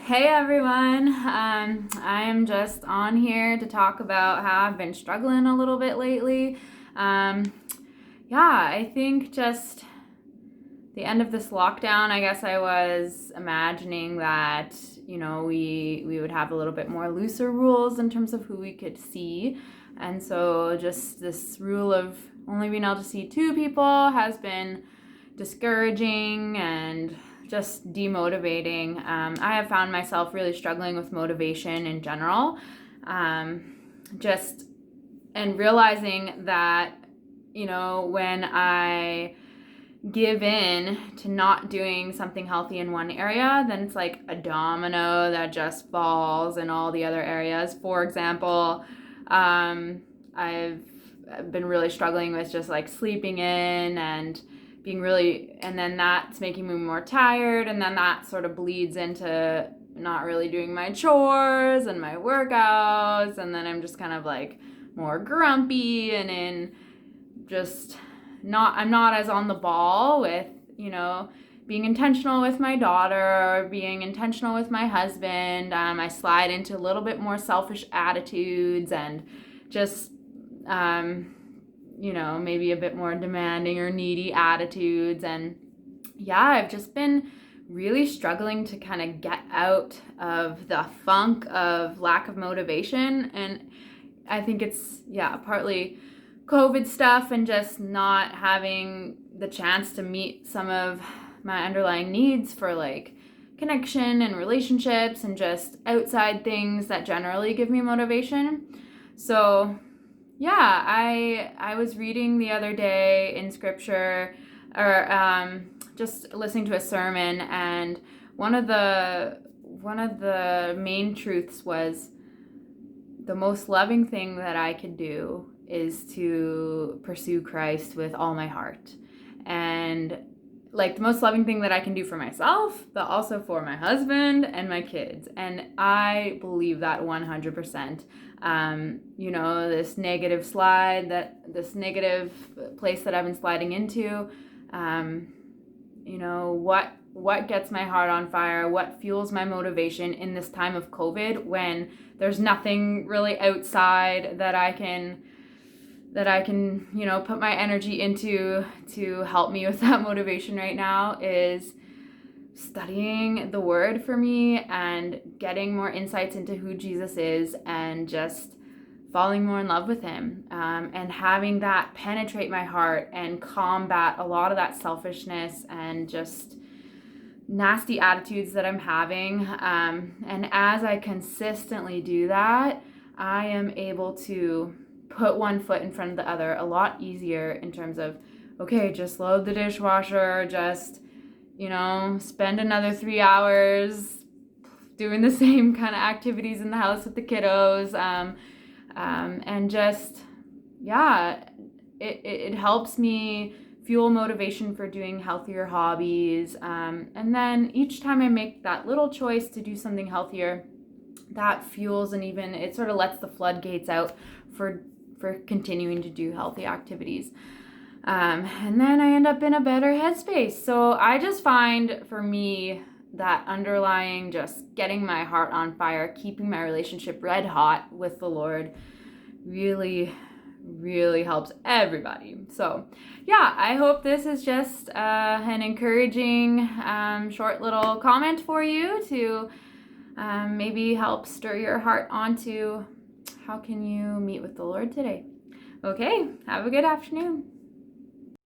Hey everyone, I'm just on here to talk about how I've been struggling a little bit lately. I think just the end of this lockdown, I guess I was imagining that, we would have a little bit more looser rules in terms of who we could see. And so just this rule of only being able to see two people has been discouraging and just demotivating. I have found myself really struggling with motivation in general. And realizing that, when I give in to not doing something healthy in one area, then it's like a domino that just falls in all the other areas. For example, I've been really struggling with just like sleeping in and and then that's making me more tired, and then that sort of bleeds into not really doing my chores and my workouts, and then I'm just kind of like more grumpy and I'm not as on the ball with, being intentional with my daughter or being intentional with my husband. I slide into a little bit more selfish attitudes and just maybe a bit more demanding or needy attitudes. And I've just been really struggling to kind of get out of the funk of lack of motivation. And I think it's, partly COVID stuff and just not having the chance to meet some of my underlying needs for like connection and relationships and just outside things that generally give me motivation. So I was reading the other day in scripture, or just listening to a sermon, and one of the main truths was the most loving thing that I could do is to pursue Christ with all my heart. And like the most loving thing that I can do for myself, but also for my husband and my kids. And I believe that 100%. This negative place that I've been sliding into, what gets my heart on fire, what fuels my motivation in this time of COVID when there's nothing really outside that I can put my energy into to help me with that motivation right now, is studying the word for me and getting more insights into who Jesus is and just falling more in love with him, and having that penetrate my heart and combat a lot of that selfishness and just nasty attitudes that I'm having. And as I consistently do that, I am able to put one foot in front of the other a lot easier in terms of, okay, just load the dishwasher, just, spend another 3 hours doing the same kind of activities in the house with the kiddos. And just, it helps me fuel motivation for doing healthier hobbies. And then each time I make that little choice to do something healthier, that fuels and even it sort of lets the floodgates out for continuing to do healthy activities. And then I end up in a better headspace. So I just find for me that underlying just getting my heart on fire, keeping my relationship red hot with the Lord really, really helps everybody. So I hope this is just an encouraging short little comment for you to maybe help stir your heart onto how can you meet with the Lord today. Okay, have a good afternoon.